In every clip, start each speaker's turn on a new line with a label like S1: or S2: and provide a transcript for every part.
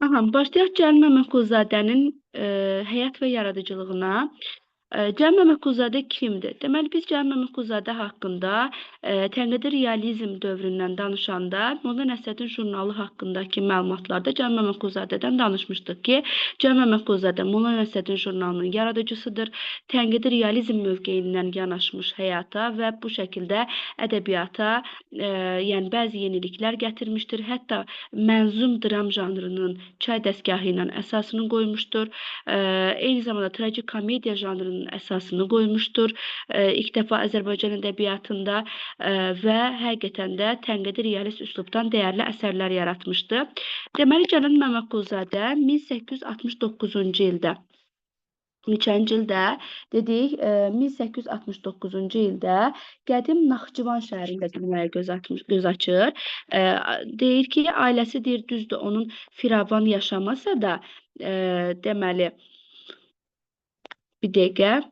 S1: Aha, başlayaq Cəlil Məmmədquluzadənin həyat və yaradıcılığına. Cəlil Məmmədquluzadə kimdir? Deməli, biz Cəlil Məmmədquluzadə haqqında tənqidi realizm dövründən danışanda Molla Nəsrəddin jurnalı haqqındakı məlumatlarda Cəlil Məmmədquluzadədən danışmışdıq ki, Cəlil Məmmədquluzadə Molla Nəsrəddin jurnalının yaradıcısıdır. Tənqidi realizm mövqeyindən yanaşmış həyata və bu şəkildə ədəbiyyata yəni bəzi yeniliklər gətirmişdir. Hətta mənzum dram janrının çay dəstgahı ilə əsasını qoymuşdur. Eyni zamanda tragikomediya janrının əsasını qoymuşdur. İlk dəfə Azərbaycan ədəbiyyatında və həqiqətən də tənqidi realist üslubdan dəyərli əsərlər yaratmışdı. Deməli, Cəlil Məmmədquluzadə 1869-cu ildə neçənci ildə dedik, 1869-cu ildə qədim Naxçıvan şəhərində dünyaya göz açır. Deyir ki, ailəsi deyir düzdür, onun firavan yaşamasa da, deməli, bir dəqiqə.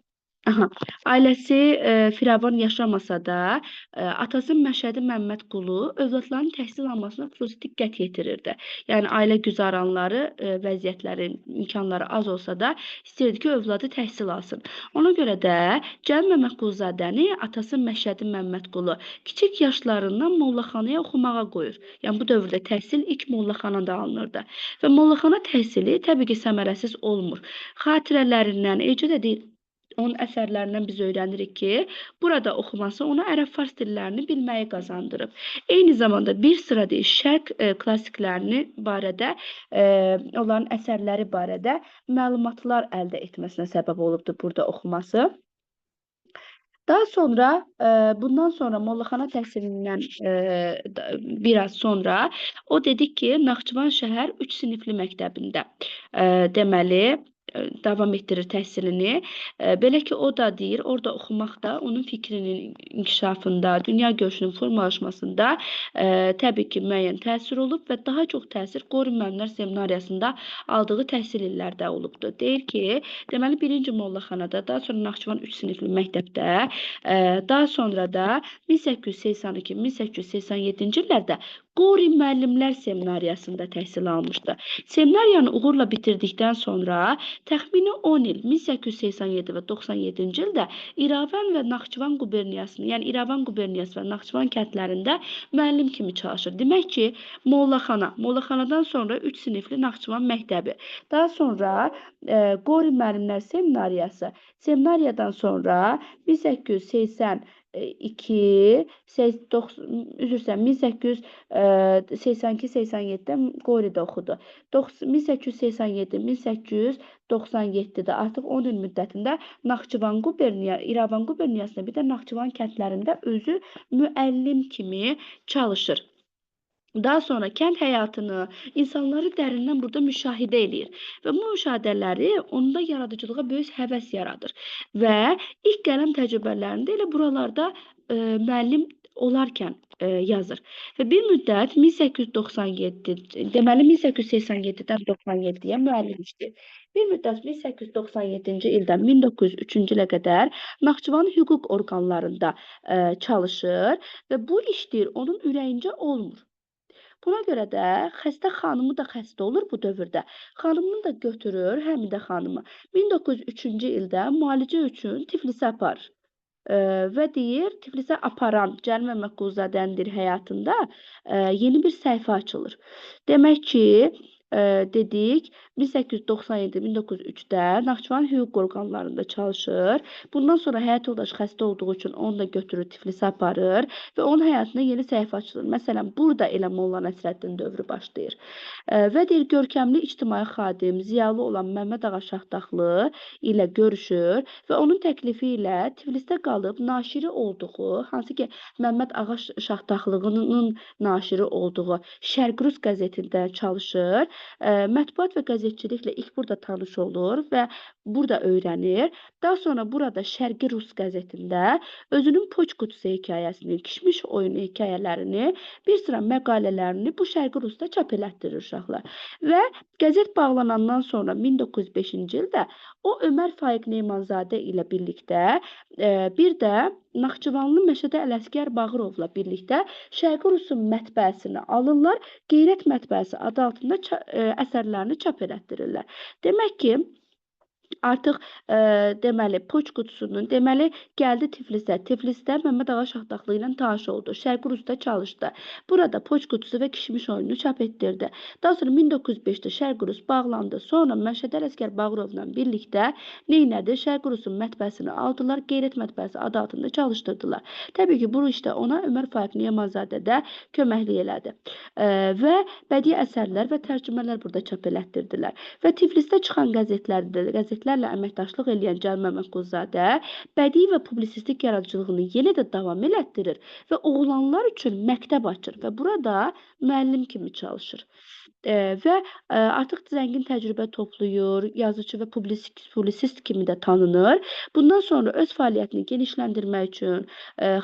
S1: Aha, ailəsi firavan yaşamasa da, atası Məşədi Məmmədqulu övladların təhsil almasına xüsusi diqqət yetirirdi. Yəni, ailə güzaranları, vəziyyətləri, imkanları az olsa da istəyirdi ki, övladı təhsil alsın. Ona görə də Cəlil Məmmədquluzadəni atası Məşədi Məmmədqulu kiçik yaşlarından mollaxanaya oxumağa qoyur. Yəni, bu dövrdə təhsil ilk mollaxanada alınırdı. Və mollaxana təhsili təbii ki, səmərəsiz olmur. Xatirələrindən, eləcə də deyir, onun əsərlərindən biz öyrənirik ki, burada oxuması ona ərəb-fars dillərini bilməyi qazandırıb. Eyni zamanda bir sıra deyir, şərq klassiklərini barədə, onların əsərləri barədə məlumatlar əldə etməsinə səbəb olubdur burada oxuması. Daha sonra, bundan sonra mollaxana təhsilindən biraz sonra o dedik ki, Naxçıvan şəhər 3 sinifli məktəbində deməli davam etdirir təhsilini. Belə ki, o da deyir, orada oxumaq da onun fikrinin inkişafında, dünya görüşünün formalaşmasında təbii ki, müəyyən təsir olub və daha çox təsir Qorin müəllimlər seminariyasında aldığı təhsil illərdə olubdur. Deyir ki, deməli, birinci mollaxanada, daha sonra Naxçıvan 3 sinifli məktəbdə, daha sonra da 1882-1887-ci illərdə Qorin müəllimlər seminariyasında təhsil almışdı. Seminariyanı uğurla bitirdikdən sonra təxmini 10 il 1887 və 97-ci ildə İrəvan və Naxçıvan quberniyasını, yəni İrəvan quberniyası və Naxçıvan kəndlərində müəllim kimi çalışır. Demək ki, mollaxanadan sonra 3 sinifli Naxçıvan məktəbi, daha sonra Qorin müəllimlər seminariyası, seminariyadan sonra 1882, üzr istəyirəm, 1882-87-də Qoridə oxudu. 1887-1897-də artıq 10 il müddətində Naxçıvan İrəvan quberniyasında, bir də Naxçıvan kəndlərində özü müəllim kimi çalışır. Daha sonra kənd həyatını, insanları dərindən burada müşahidə eləyir və bu müşahidələri onda yaradıcılığa böyük həvəs yaradır və ilk qələm təcrübələrində elə buralarda müəllim olarkən yazır. Və bir müddət 1897, deməli 1887-dən 97-yə müəllim işləyir. Bir müddət 1897-ci ildən 1903-cü ilə qədər Naxçıvan hüquq orqanlarında çalışır və bu iş deyir, onun ürəyincə olmur. Buna görə də xəstə xanımı da xəstə olur bu dövrdə. Xanımını da götürür, Həmidə xanımı. 1903-cü ildə müalicə üçün Tiflisə aparır. Və deyir, Tiflisə aparan Cəlil Məmmədquluzadənin həyatında yeni bir səhifə açılır. Demək ki, dedik, 1897-1903-də Naxçıvan hüquq orqanlarında çalışır. Bundan sonra həyat yoldaşı xəstə olduğu üçün onu da götürür, Tiflisə aparır və onun həyatında yeni səhifə açılır. Məsələn, burada elə Molla Nəsrəddin dövrü başlayır. Və deyir, görkəmli ictimai xadim, ziyalı olan Məmməd Ağa Şahtaxtlı ilə görüşür və onun təklifi ilə Tiflisdə qalıb naşiri olduğu, hansı ki, Məmməd Ağa Şahtaxtlığının naşiri olduğu Şərq Rus qəzetində çalışır. Mətbuat və qəzetçiliklə ilk burada tanış olur və burada öyrənir. Daha sonra burada Şərqi Rus qəzetində özünün Poçt qutusu hekayəsini, Kişmiş oyunu hekayələrini, bir sıra məqalələrini bu Şərqi Rusda çap elətdirir uşaqlar. Və qəzet bağlanandan sonra 1905-ci ildə o Ömər Faiq Nemanzadə ilə birlikdə bir də Naxçıvanlı Məşədə Ələsgər Bağırovla birlikdə Şərqi Rusun mətbəəsini alırlar, Qeyrət mətbəəsi adı altında əsərlərini çap elətdirirlər. Demək ki, artıq deməli Poçt qutusunun gəldi Tiflisə. Tiflisdə Məmməd Ağa Şaxdağlı ilə tanış oldu. Şərqi Rusda çalışdı. Burada Poçt qutusu və Kişmiş oyununu çap etdirdi. Daha sonra 1905-də Şərqi Rus bağlandı. Sonra Məşədə Ələsgər Bağırovla birlikdə neynədi? Şərqi Rusun mətbəəsini aldılar, Qeyrət mətbəəsi adı altında çalışdırdılar. Təbii ki, bu işdə ona Ömər Faiq Nemanzadə də köməklik elədi. Və bədii əsərlər və tərcümələr burada çap elətdirdilər. Və Tiflisdə çıxan qəzetlərlə əməkdaşlıq eləyən Cəlal Məmmədquluzadə bədii və publisistik yaradıcılığını yenə də davam elətdirir və oğlanlar üçün məktəb açır və burada müəllim kimi çalışır. Və artıq zəngin təcrübə toplayır, yazıcı və publisist kimi də tanınır. Bundan sonra öz fəaliyyətini genişləndirmək üçün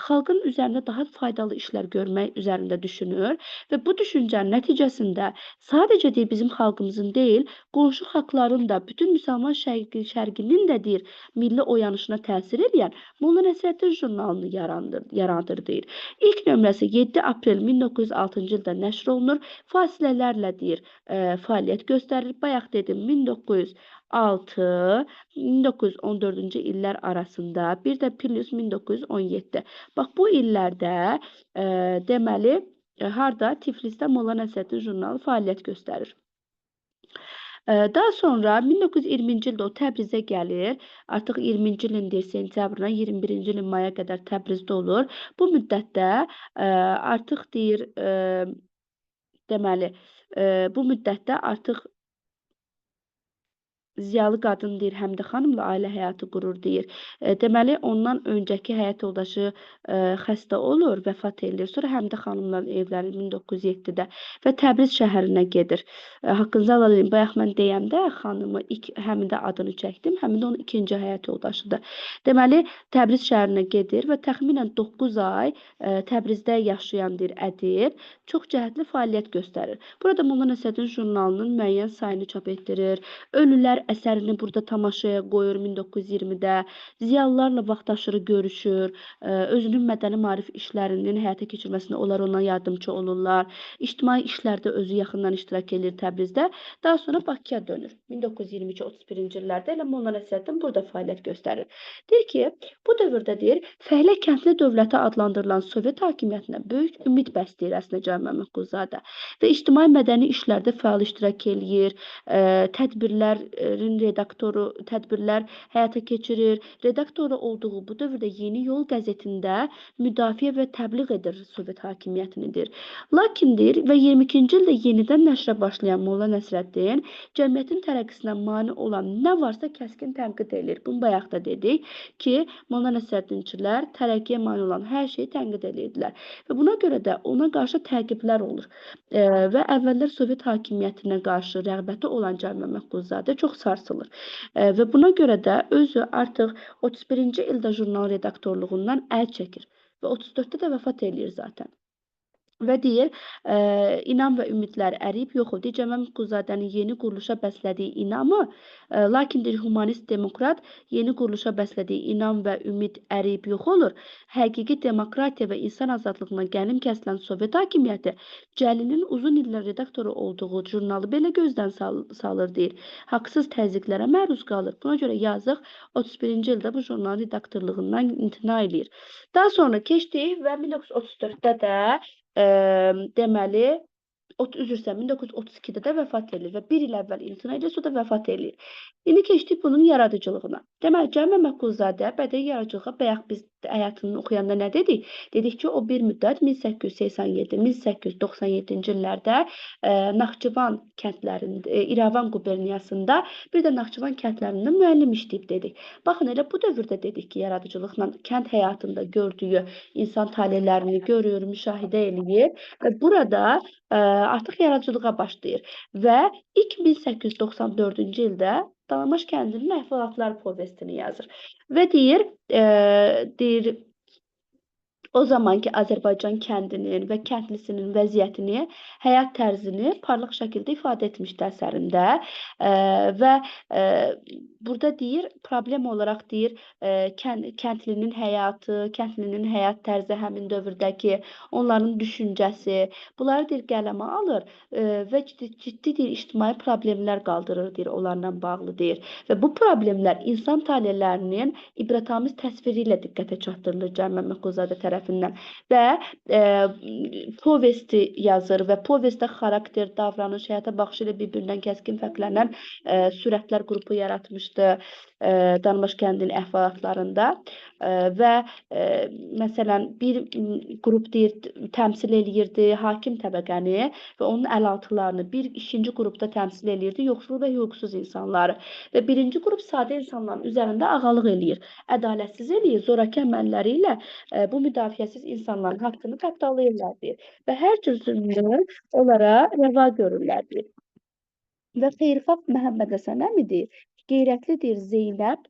S1: xalqın üzərində daha faydalı işlər görmək üzərində düşünür və bu düşüncənin nəticəsində sadəcə deyir bizim xalqımızın deyil, qonşu xalqların da, bütün müsəlman şərqinin də deyir, milli oyanışına təsir edən Molla Nəsrəddin jurnalını yaradır deyir. İlk nömrəsi 7 aprel 1906-cı ildə nəşr olunur. Fasilələrlə deyir, fəaliyyət göstərir. Bayaq dedim 1906, 1914-cü illər arasında, bir də plus 1917. Bax bu illərdə deməli harda Tiflisdə Molla Nəsrəddin jurnalı fəaliyyət göstərir. Daha sonra 1920-ci ildə o Təbrizə gəlir. Artıq 20-ci ilin sentyabrına, 21-ci ilin maya qədər Təbrizdə olur. Bu müddətdə artıq deyir, deməli, bu müddətdə artıq ziyalı qadın deyir, Həmidə xanımla ailə həyatı qurur deyir. Deməli, ondan öncəki həyat yoldaşı xəstə olur, vəfat edir. Sonra Həmidə xanımla evlənir 1907-də və Təbriz şəhərinə gedir. Haqqınızı helal edin. Bayaq mən deyəndə xanımı ilk Həmidə adını çəkdim. Həmidə onun ikinci həyat yoldaşıdır. Deməli, Təbriz şəhərinə gedir və təxminən 9 ay Təbrizdə yaşayan deyir ədib çox cəhətli fəaliyyət göstərir. Burada Molla Nəsrəddin jurnalının müəyyən sayını çap etdirir. Ölülər əsərini burada tamaşaya qoyur 1920-də. Ziyalılarla vaxtaşırı görüşür. Özünün mədəni maarif işlərinin həyata keçirməsində onlar ona yardımcı olurlar. İctimai işlərdə özü yaxından iştirak edir Təbrizdə. Daha sonra Bakıya dönür. 1922-31-ci illərdə elə Molla Nəsrəddin burada fəaliyyət göstərir. Deyir ki, bu dövrdə deyir, fəhlə kəndli dövləti adlandırılan Sovet hakimiyyətinə böyük ümid bəsləyir əslində Cəlal Məmmədquluzadə və ictimai mədəni işlərdə fəal iştirak eləyir. Tədbirlər həyata keçirir. Redaktoru olduğu bu dövrdə Yeni Yol qəzetində müdafiə və təbliğ edir Sovet hakimiyyətinidir. Lakin deyir və 22-ci ildə yenidən nəşrə başlayan Molla Nəsrəddin cəmiyyətin tərəqqisinə mane olan nə varsa kəskin tənqid edir. Bunu bayaq da dedik ki, Molla Nəsrəddinçilər tərəqqiyə mane olan hər şeyi tənqid edirdilər. Və buna görə də ona qarşı təqiblər olur. Və əvvəllər Sovet hakimiyyətinə qarşı rəğbəti olan Cəlal Məmmədquluzadə çox sarsılır. Və buna görə də özü artıq 31-ci ildə jurnal redaktorluğundan əl çəkir və 34-də də vəfat eləyir zaten. Və deyir, inam və ümidlər əriyib yox oldu. Cəlal Məmmədquluzadənin yeni quruluşa bəslədiyi inamı, lakin deyir, humanist demokrat yeni quruluşa bəslədiyi inam və ümid əriyib yox olur. Həqiqi demokratiya və insan azadlığına qənim kəsilən Sovet hakimiyyəti Cəlilin uzun illər redaktoru olduğu jurnalı belə gözdən salır deyir. Haqsız təzyiqlərə məruz qalır. Buna görə yazıq 31-ci ildə bu jurnalın redaktorluğundan imtina edir. Daha sonra keçdik və 1934-də də deməli, 1932-də də vəfat edir və bir il əvvəl imtina edir, sonra da vəfat edir. İndi keçdik bunun yaradıcılığına. Deməli, Cəlal Məmmədquluzadə bədii yaradıcılığa bayaq biz həyatını oxuyanda nə dedik? Dedik ki, o bir müddət 1887-1897-ci illərdə Naxçıvan kəndlərində, İrəvan quberniyasında, bir də Naxçıvan kəndlərində müəllim işləyib dedik. Baxın, elə bu dövrdə dedik ki, yaradıcılıqla kənd həyatında gördüyü insan talelərini görür, müşahidə eləyir və burada artıq yaradıcılığa başlayır və ilk 1894-cü ildə Danabaş kəndinin əhvalatları povestini yazır. Və deyir, o zamanki Azərbaycan kəndinin və kəndlisinin vəziyyətini, həyat tərzini parlaq şəkildə ifadə etmişdi əsərində. Və burada deyir, problem olaraq deyir, kəndlinin həyatı, kəndlinin həyat tərzi, həmin dövrdəki onların düşüncəsi, bunları deyir qələmə alır və ciddi deyir ictimai problemlər qaldırır deyir, onlarla bağlı deyir. Və bu problemlər insan talelərinin ibrətamiz təsviri ilə diqqətə çatdırılır Cəm Məmmədquluzadə tərəfindən. Və povesti yazır və povestdə xarakter, davranış, həyata baxışı ilə bir-birindən kəskin fərqlənən sürətlər qrupu yaratmışdı Danabaş kəndinin əhvalatlarında. Və məsələn, bir qrup deyir, təmsil eləyirdi hakim təbəqəni və onun əlaltılarını, bir ikinci qrupda təmsil eləyirdi yoxsul və hüquqsuz insanları. Və birinci qrup sadə insanların üzərində ağalıq eləyir, ədalətsiz eləyir, zorakı əməlləri ilə bu müdafiəsiz insanların haqqını tapdalayırlar deyir. Və hər cür zülmünü onlara rəva görürlər deyir. Və Xeyirxah Məhəmməd Həsən əmi deyir, qeyrətlidir Zeynəb,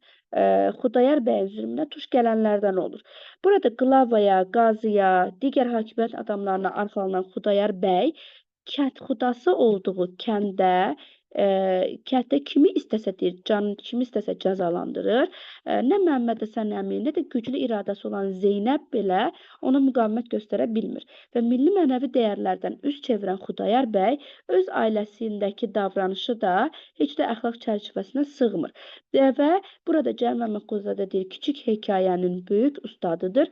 S1: Xudayar bəyin zülmünə tuş gələnlərdən olur. Burada Qlavaya, Qazıya, digər hakimiyyət adamlarına arxalanan Xudayar bəy kəndxudası olduğu kəndə kimi istəsə deyir, kimi istəsə cəzalandırır. Nə Məhəmməd Həsən əmi, nə də güclü iradəsi olan Zeynəb belə ona müqavimət göstərə bilmir. Və milli mənəvi dəyərlərdən üz çevirən Xudayar bəy öz ailəsindəki davranışı da heç də əxlaq çərçivəsinə sığmır. Və burada Cəlal Məmmədquluzadə deyir, kiçik hekayənin böyük ustadıdır.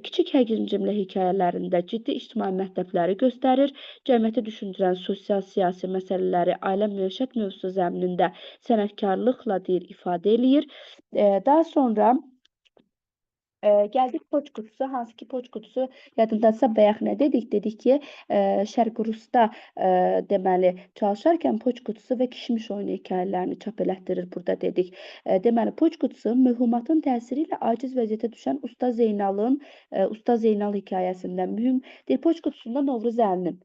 S1: Kiçik həcmli hekayələrində ciddi ictimai mətləbləri göstərir. Cəmiyyəti düşündürən sosial-siyasi məsələləri ailə məişət mövzusu zəminində sənətkarlıqla deyir, ifadə eləyir. Daha sonra gəldik poçt qutusu, hansı ki poçt qutusu yadındadırsa bayaq nə dedik? Dedik ki, Şərqi Rusda deməli çalışarkən poçt qutusu və kişmiş oyunu hekayələrini çap elətdirir burada dedik. Deməli poçt qutusu möhumatın təsiri ilə aciz vəziyyətə düşən Usta Zeynal hekayəsindən mühüm deyir. Poçt qutusunda Novruz Əlinin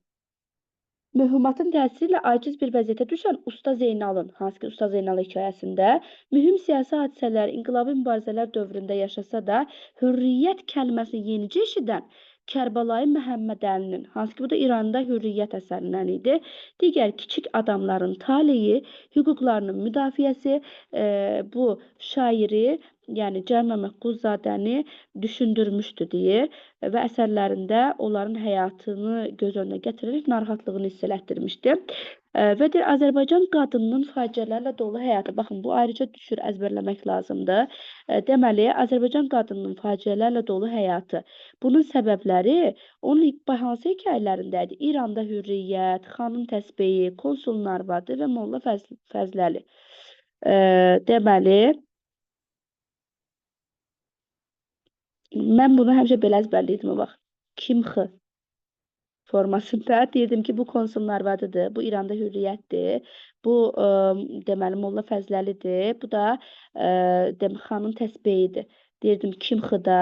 S1: möhumatın təsiri ilə aciz bir vəziyyətə düşən Usta Zeynalın, hansı ki Usta Zeynal hekayəsində mühüm siyasi hadisələr, inqilabi mübarizələr dövründə yaşasa da hürriyyət kəlməsini yenicə eşidən Kərbəlayı Məhəmməd Əlinin, hansı ki bu da İranda hürriyyət əsərindən idi, digər kiçik adamların taleyi, hüquqlarının müdafiəsi bu şairi, yəni Cəlal Məmmədquluzadəni düşündürmüşdü deyir və əsərlərində onların həyatını göz önünə gətirərək narahatlığını hiss elətdirmişdi. Və deyir, Azərbaycan qadınının faciələrlə dolu həyatı. Baxın, bu ayrıca düşür, əzbərləmək lazımdır. Deməli, Azərbaycan qadınının faciələrlə dolu həyatı. Bunun səbəbləri onun hansı hekayələrindədir? İranda hürriyyət, xanın təsbehi, konsulun arvadı və Molla Fəzləli. Deməli, mən bunu həmişə belə əzbərliydim, bax. Kimxı formasında deyirdim ki, bu konsulun arvadıdır, bu İranda hürriyyətdir, bu deməli Molla Fəzləlidir, bu da xanın təsbehidir. Deyirdim Kimxıda,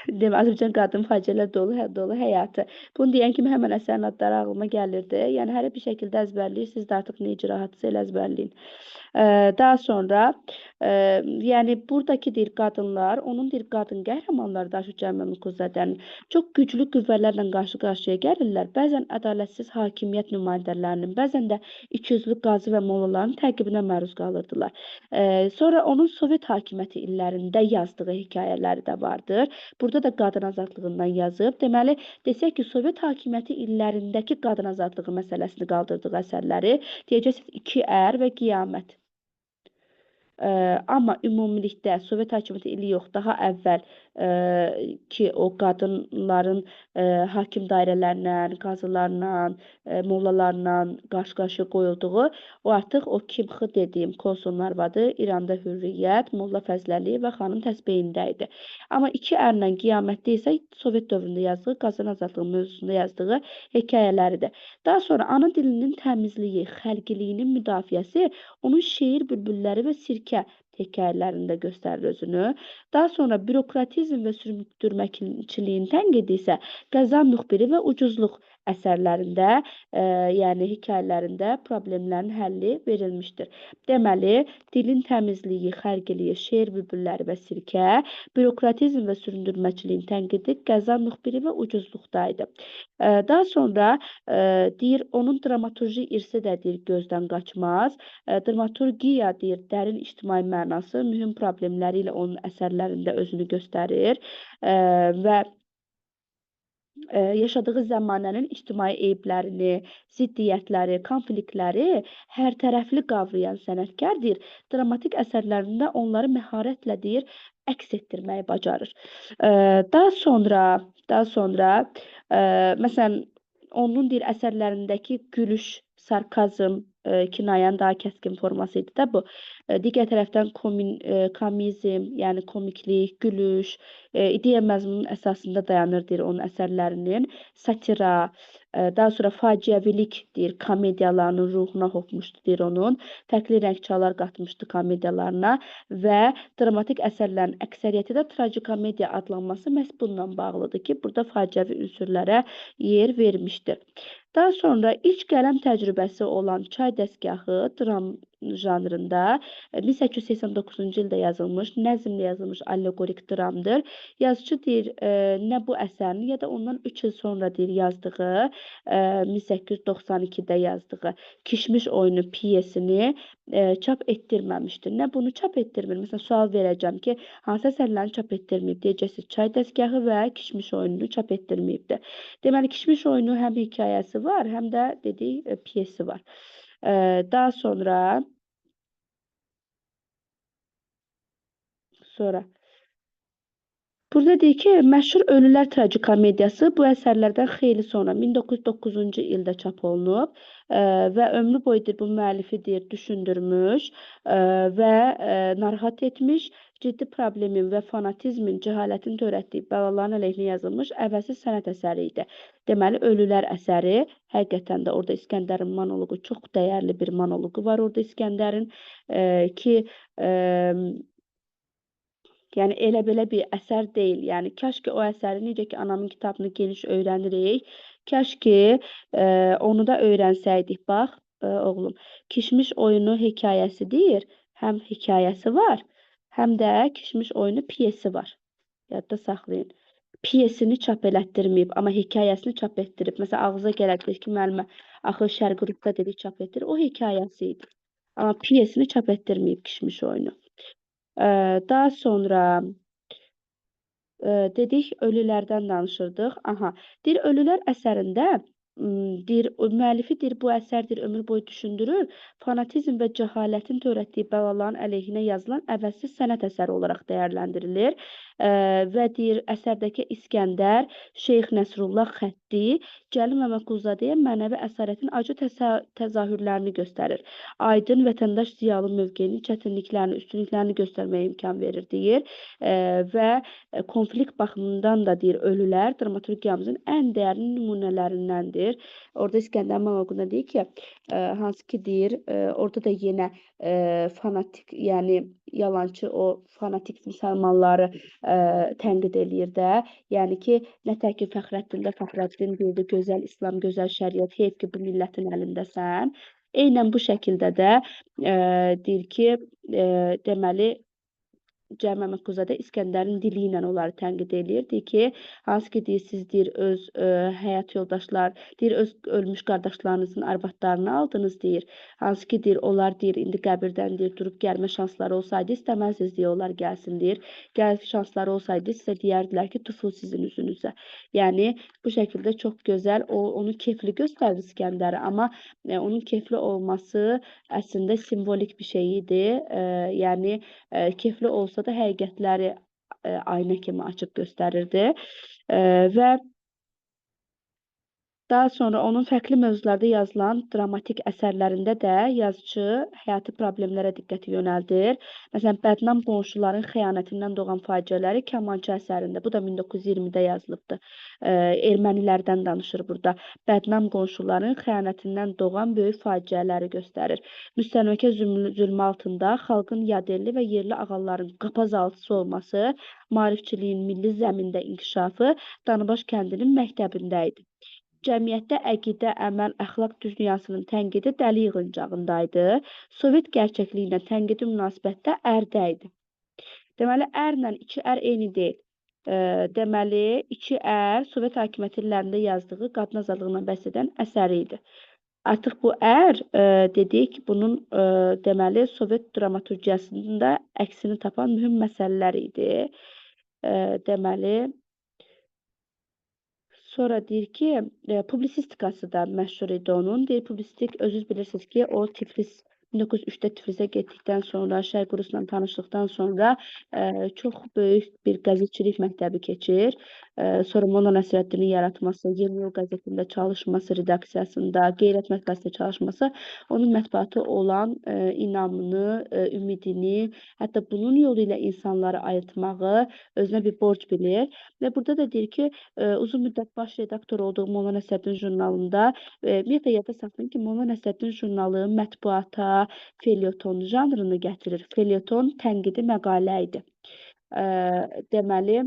S1: Azərbaycan qadın faciələr dolu həyatı. Bunu deyən kimi həmən əsərin adları ağlıma gəlirdi. Yəni, hər bir şəkildə əzbərləyir, siz də artıq necə rahatsa elə əzbərləyin. Daha sonra, yəni, buradakı deyir qadınlar, onun deyir qadın qəhrəmanları da Cəlal Məmmədquluzadənin çox güclü qüvvələrlə qarşı-qarşıya gəlirlər. Bəzən ədalətsiz hakimiyyət nümayəndələrinin, bəzən də ikiyüzlü qazı və mollaların təqibinə məruz qalırdılar. Sonra onun Sovet hakimiyyəti illərində yazdığı hekayələri də vardır. Burada da qadın azadlığından yazıb. Deməli, desək ki, Sovet hakimiyyəti illərindəki qadın azadlığı məsələsini qaldırdığı əsərləri deyəcəksiniz, İki ər və Qiyamət. Amma ümumilikdə Sovet hakimiyyəti ili yox, daha əvvəl ki, o qadınların hakim dairələrlə, qazılarla, mollalarla qarşı-qarşıya qoyulduğu, o artıq o Kimxı dediyim konsulun arvadı İranda hürriyyət, Molla Fəzləli və xanın təsbehində idi. Amma İki ərlə Qiyamətdə isə Sovet dövründə yazdığı, qadın azadlığı mövzusunda yazdığı hekayələridir. Daha sonra ana dilinin təmizliyi, xəlqiliyinin müdafiəsi onun şeir bülbülləri və sirkə hekayələrində göstərir özünü. Daha sonra bürokratizm və süründürməçiliyin tənqidi isə qəza müxbiri və ucuzluq əsərlərində, yəni hekayələrində problemlərin həlli verilmişdir. Deməli, dilin təmizliyi, xərqiliyi, şeir bülbülləri və sirkə, bürokratizm və süründürməçiliyin tənqidi, qəza müxbiri və ucuzluqda idi. Daha sonra deyir, onun dramaturji irsi də deyir, gözdən qaçmaz. Dramaturgiya deyir, dərin ictimai mənası, mühüm problemləri ilə onun əsərlərində özünü göstərir və yaşadığı zəmanənin ictimai eyblərini, ziddiyyətləri, konfliktləri hər tərəfli qavrayan sənətkar deyir, dramatik əsərlərində onları məharətlə deyir, əks etdirməyi bacarır. Daha sonra məsələn, onun deyir, əsərlərindəki gülüş, sarkazm, kinayanın daha kəskin forması idi də bu. Digər tərəfdən komizm, yəni komiklik, gülüş, ideya məzmunun əsasında dayanır deyir onun əsərlərinin. Satira, daha sonra faciəvilik deyir, komediyalarının ruhuna hopmuşdu deyir onun. Fərqli rəngçalar qatmışdı komediyalarına və dramatik əsərlərin əksəriyyəti də trajikomediya adlanması məhz bununla bağlıdır ki, burada faciəvi ünsürlərə yer vermişdir. Daha sonra ilk qələm təcrübəsi olan Çay dəstgahı dram janrında 1889-cu ildə yazılmış, nəzmlə yazılmış allegorik dramdır. Yazıcı deyir, nə bu əsərin, ya da ondan 3 il sonra deyir, yazdığı, 1892-də yazdığı Kişmiş oyunu piyesini çap etdirməmişdir. Nə bunu çap etdirmir? Məsələn, sual verəcəm ki, hansı əsərlərini çap etdirməyib? Deyəcəksiniz, Çay dəstgahı və Kişmiş oyununu çap etdirməyibdir. Deməli, Kişmiş oyunu həm hekayəsi var, həm də dedik, piyesi var. Daha sonra burada deyir ki, məşhur Ölülər trajikomediyası bu əsərlərdən xeyli sonra 1909-cu ildə çap olunub və ömrü boyu deyir, bu müəllifi deyir, düşündürmüş və narahat etmiş, ciddi problemin və fanatizmin, cəhalətin törətdiyi bəlaların əleyhinə yazılmış əvəzsiz sənət əsəri idi. Deməli, Ölülər əsəri həqiqətən də orada İskəndərin monoloqu, çox dəyərli bir monoloqu var orada İskəndərin ki, yəni elə belə bir əsər deyil. Yəni kaş ki o əsəri necə ki anamın kitabını geniş öyrənirik, kaş ki onu da öyrənsəydik. Bax, oğlum, Kişmiş oyunu hekayəsi deyir. Həm hekayəsi var, həm də Kişmiş oyunu piyesi var. Yadda saxlayın. Piyesini çap elətdirməyib, amma hekayəsini çap etdirib. Məsələn, ağıza gələcək ki, müəllimə, axı Şərqi Ruhda dedik çap etdir. O hekayəsi idi. Amma piyesini çap etdirməyib Kişmiş oyunu. Daha sonra dedik, ölülərdən danışırdıq. Aha, deyir, Ölülər əsərində deyir, müəllifi deyir, bu əsər deyir, ömür boyu düşündürür, fanatizm və cəhalətin törətdiyi bəlaların əleyhinə yazılan əvəzsiz sənət əsəri olaraq dəyərləndirilir və deyir, əsərdəki İskəndər, Şeyx Nəsrullah xətti Cəlil Məmmədquluzadəyə mənəvi əsarətin acı təzahürlərini göstərir. Aydın vətəndaş ziyalı mövqeyinin çətinliklərini, üstünlüklərini göstərməyə imkan verir deyir və konflikt baxımından da deyir, Ölülər dramaturgiyamızın ən dəyərli nümunələrindəndir. Orada İskəndər monoloqunda deyir ki, hansı ki deyir, orada da yenə fanatik, yəni yalançı o fanatik müsəlmanları tənqid eləyir də. Yəni ki, nətər ki Fəxrəddin deyirdi, gözəl İslam, gözəl şəriət, heyf ki bu millətin əlindəsən. Eynən bu şəkildə də deyir ki, deməli Cəlil Məmmədquluzadə İskəndərin dili ilə onları tənqid eləyir. Deyir ki, hansı ki deyir, siz deyir, öz həyat yoldaşlar, deyir, öz ölmüş qardaşlarınızın arvadlarını aldınız deyir. Hansı ki deyir, onlar deyir, indi qəbirdən deyir, durub gəlmə şansları olsaydı, istəməzsiniz deyir, onlar gəlsin deyir. Gəl şansları olsaydı, sizə deyərdilər ki, tuful sizin üzünüzə. Yəni, bu şəkildə çox gözəl, onu keyfli göstərir İskəndəri, amma onun keyfli olması əslində simvolik bir şey idi. Yəni, keyfli olsa da həqiqətləri aynə kimi açıb göstərirdi və Daha sonra onun fərqli mövzularda yazılan dramatik əsərlərində də yazıcı həyati problemlərə diqqəti yönəldir. Məsələn, Bədnam qonşuların xəyanətindən doğan faciələri Kamançı əsərində, bu da 1920-də yazılıbdır. Ermənilərdən danışır burada. Bədnam qonşuların xəyanətindən doğan böyük faciələri göstərir. Müstəmləkə zülmü altında xalqın yadelli və yerli ağaların qapazaltısı olması, maarifçiliyin milli zəmində inkişafı Danabaş kəndinin məktəbində idi. Cəmiyyətdə əqidə, əməl, əxlaq dünyasının tənqidi dəli yığıncağındaydı. Sovet gerçəkliyinə tənqidi münasibətdə ərdə idi. Deməli, ərlə iki ər eyni deyil. Deməli, iki ər Sovet hakimiyyəti illərində yazdığı qadın azadlığına bəhs edən əsəri idi. Artıq bu ər, dedik, bunun deməli, Sovet dramaturgiyasında əksini tapan mühüm məsələlər idi. Deməli, sonra deyir ki, publisistikası da məşhur idi onun. Deyir, publisistik, özünüz bilirsiniz ki, o Tiflis 1903-də Tiflisə getdikdən sonra, Şərq Rusla tanışdıqdan sonra çox böyük bir qəzetçilik məktəbi keçir. Sonra Molla Nəsrəddinin yaratması, Yeni Yol qəzetində çalışması, redaksiyasında, Qeyrət mətbəəsində çalışması onun mətbuatı olan inamını, ümidini, hətta bunun yolu ilə insanları ayıltmağı özünə bir borc bilir. Və burada da deyir ki, uzun müddət baş redaktor olduğu Molla Nəsrəddin jurnalında, ümumiyyətlə yadda saxlayın ki, Molla Nəsrəddin jurnalı mətbuata felyeton janrını gətirir. Felyeton tənqidi məqalə idi. Deməli,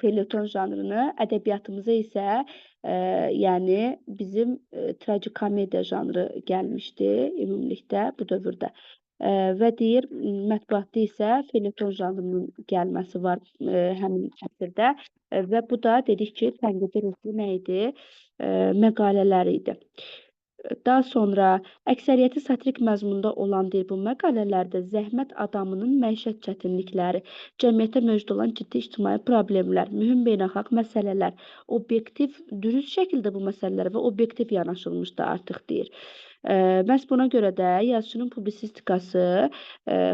S1: felyeton janrını, ədəbiyyatımıza isə yəni bizim tragikomediya janrı gəlmişdi ümumilikdə bu dövrdə. Və deyir, mətbuatda isə felyeton janrının gəlməsi var həmin əsrdə və bu da dedik ki, tənqidi ruhlu nə idi? Məqalələr idi. Daha sonra əksəriyyəti satirik məzmunda olan deyir, bu məqalələrdə zəhmət adamının məişət çətinlikləri, cəmiyyətdə mövcud olan ciddi ictimai problemlər, mühüm beynəlxalq məsələlər, obyektiv, dürüst şəkildə bu məsələlərə və obyektiv yanaşılmışdı artıq deyir. Məhz buna görə də yazıçının publisistikası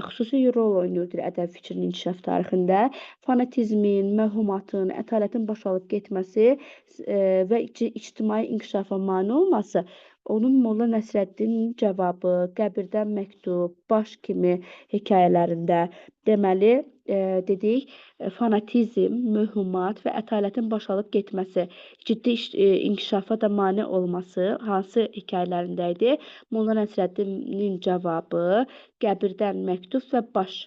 S1: xüsusi rol oynayır ədəbi fikrin inkişaf tarixində. Fanatizmin, məhhumatın, ətalətin boşalıb getməsi və ictimai inkişafa mane olması onun Molla Nəsrəddinin cavabı, Qəbirdən məktub, Baş kimi hekayələrində deməli dedik, fanatizm, mövhumat və ətalətin boşalıb getməsi, ciddi inkişafa da mane olması hansı hekayələrində idi? Molla Nəsrəddinin cavabı, Qəbirdən məktub və Baş.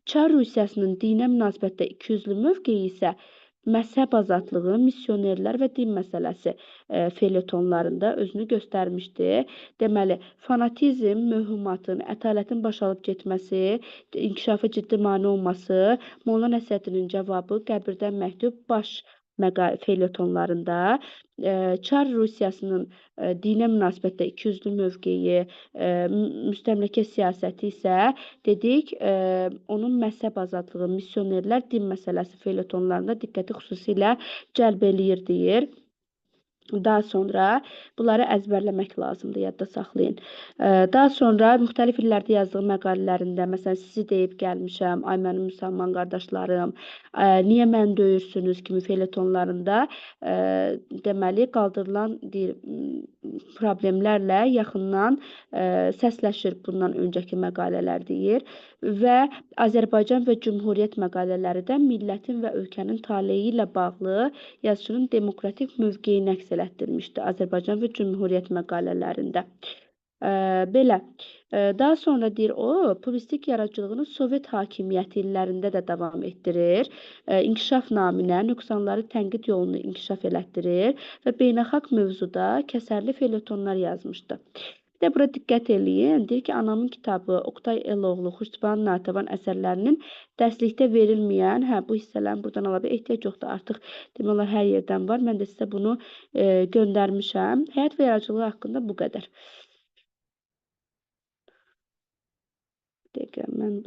S1: Çar Rusiyasının dinə münasibətdə ikiyüzlü mövqeyi isə məzhəb azadlığı, missionerlər və din məsələsi felyetonlarında özünü göstərmişdi. Deməli, fanatizm, mövhumatın, ətalətin boşalıb getməsi, inkişafa ciddi mane olması, Molla Nəsrəddinin cavabı, Qəbirdən məktub, Baş felyetonlarında Çar Rusiyasının dinə münasibətdə ikiyüzlü mövqeyi, müstəmləkə siyasəti isə dedik, onun məzhəb azadlığı, missionerlər, din məsələsi felyetonlarında diqqəti xüsusilə cəlb eləyir deyir. Daha sonra bunları əzbərləmək lazımdır, yadda saxlayın. Daha sonra müxtəlif illərdə yazdığı məqalələrində, məsələn, sizi deyib gəlmişəm, ay mənim müsəlman qardaşlarım, niyə mən döyürsünüz kimi felyetonlarında deməli, qaldırılan problemlərlə yaxından səsləşir bundan öncəki məqalələr deyir və Azərbaycan və Cümhuriyyət məqalələri də millətin və ölkənin taleyi ilə bağlı yazıçının demokratik mövqeyini əks elətdirmişdi Azərbaycan və Cümhuriyyət məqalələrində. Belə. Daha sonra deyir o, publisistik yaradıcılığını Sovet hakimiyyəti illərində də davam etdirir. İnkişaf naminə nöqsanları tənqid yolunu inkişaf elətdirir və beynəlxalq mövzuda kəsərli felyetonlar yazmışdı. Bir də bura diqqət eləyin. Deyir ki, anamın kitabı, Oqtay Eloğlu, Xuştuban Natəvan əsərlərinin dərslikdə verilməyən, bu hissələrin buradan ala bir ehtiyac yoxdur. Artıq demək olar hər yerdən var. Mən də sizə bunu göndərmişəm. Həyat və yaradıcılığı haqqında bu qədər. Bir dəqiqə, mən